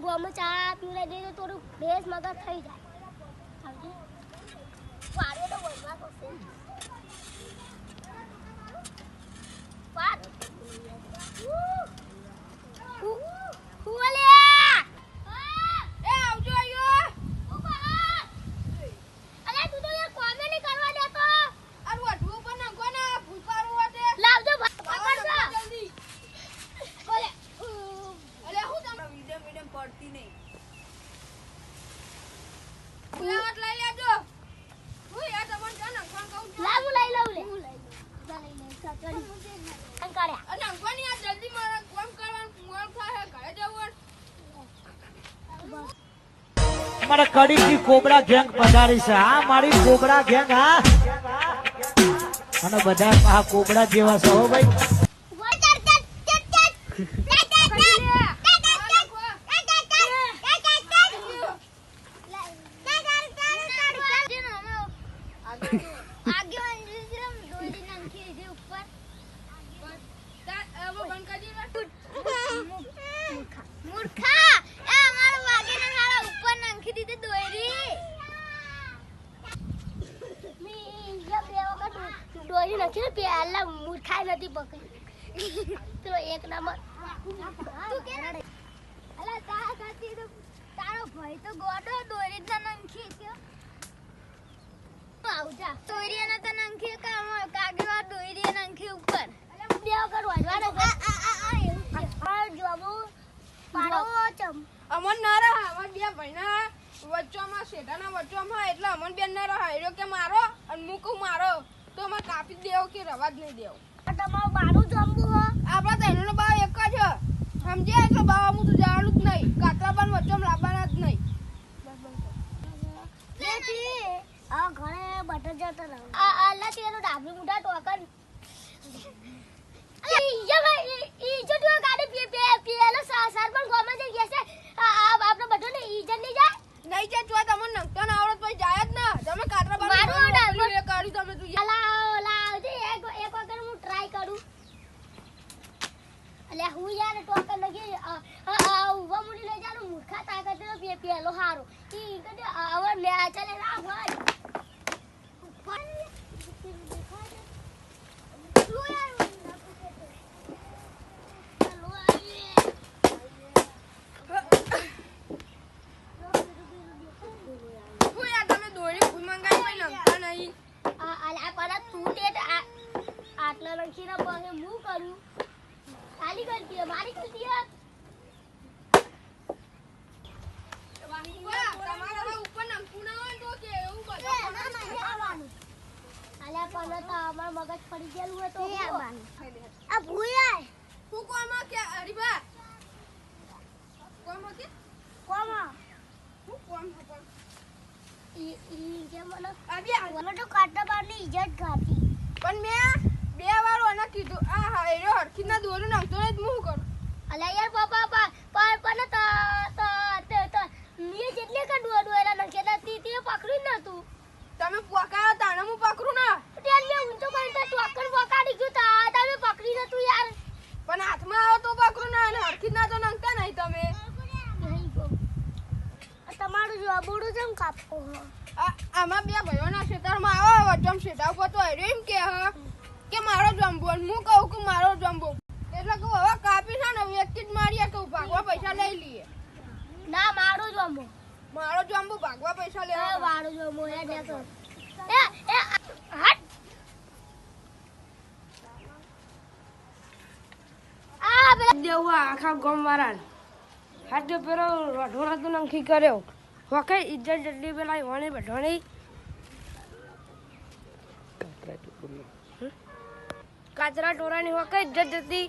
ગોમાં ચા પીવડાવી દે તો થોડું ફ્રેશ મગજ થઈ જાય. વારે તો વળવા પડશે. વાત મારા કડી થી કોબરા ગેંગ પધારી છે. હા મારી કોબરા ગેંગ. હા અને બધા આ કોબરા જેવા છે હો ભાઈ. પેલા મૂર્ખાઈ નથી પકડી તો એક નંબર અલા તારો ભાઈ તો ગોડો દોરી જ નંખી ગયો. આવજા દોરી ને તો નંખી કાગવા દોરી નંખી ઉપર દેવ કરવાનો આ જોબુ પાડો ચમ અમન ના રહા અમાર બે ભાઈના વચ્ચોમાં શેઠાના વચ્ચોમાં એટલે અમન બેન ના રહા એરો કે મારો અને મુકુ મારો તો અમાર કાપી દેવો કે રવા જ નહીં દેવો. તમારું બારું જમવું હો આપડા તૈનો બાવ એક જ સમજે એટલે બાવ હું તો જાણું જ નહીં. કાતરા બાન વચ્ચોમાં લાવવાના જ નહીં. આ ઘરે બટર જતો રહો આ અલ્લા તેનો ડાબલી મુઠા ટોકન ઈજત ગાડી પેલો સર પણ ગોમાં જઈ ગયા છે. આપણે બધો ને ઈજત નહીં જાય નહીં જાય તો તમને નંગતો ના આવડત પછી જાય જ ના. તમે કાતરા બાન મારું ડાબલું કાઢી તમે તું લાવ એક વખત હું ટ્રાય કરું. અલે હું યાર ટોકન લગી ઉભા મુડી લઈ જાનું મૂર્ખા તાકાત પેલો હારો ઈ કદે હવે મે ચાલે ના ભાઈ આટલા લખીને પછી હું કરું ખાલી કરી દે મારી કરી દે તમારા ઉપર નંકું ના હોય તો કે એવું બધું અલ્યા પણ તો અમાર મગજ પડી ગયેલું હોય તો આવવાનું આ ભૂયા હું કોમાં કે અરીબા કોમાં કે કોમા હું કોમ કોમ ઈ જે મને અબી મને તો કાટા બારની ઇજ્જત ગાતી પણ મે બે વાર ઓને કીધું આ હા એરો હરખીના દોરું નાખતો ને હું કરું. અલ્યા યાર પાપા પણ તો મે જેટલે કા દોરા નખેલા તી તે પકડી નતું તમે પોકાયો તાણે હું પકડું ના યાર મે ઊંચો કરીને ટોકન પકડી ગયો તા તમે પકડી નતું યાર પણ હાથમાં આવો તો પકડું ના અને હરખીના તો નંગતા નહીં તમે. તમારું જોબડું જેમ કાપો આમાં બે ભાઈઓના ખેતરમાં આવો વચ્ચમ શેઠા ઉપર તો હર્યો એમ કે મારો જંબો હું કહું કે મારો જંબો એટલે કહું હવે કાપી છે ને વ્યક્તિ જ મારીએ કહું ભાગવા પૈસા લઈ લઈએ. ના મારો જમો મારો જંબો ભાગવા પૈસા લે મારો જમો એ દેખો એ હટ આ પેલા દેવા આખા ગામ વાળા હાથ જો પેલો વઢોણા તો નંખી કર્યો વખે ઇજ્જત જલ્દી પેલા વણે બઢોણી કાચરા ટોરાની વખે ઇજ્જત જતી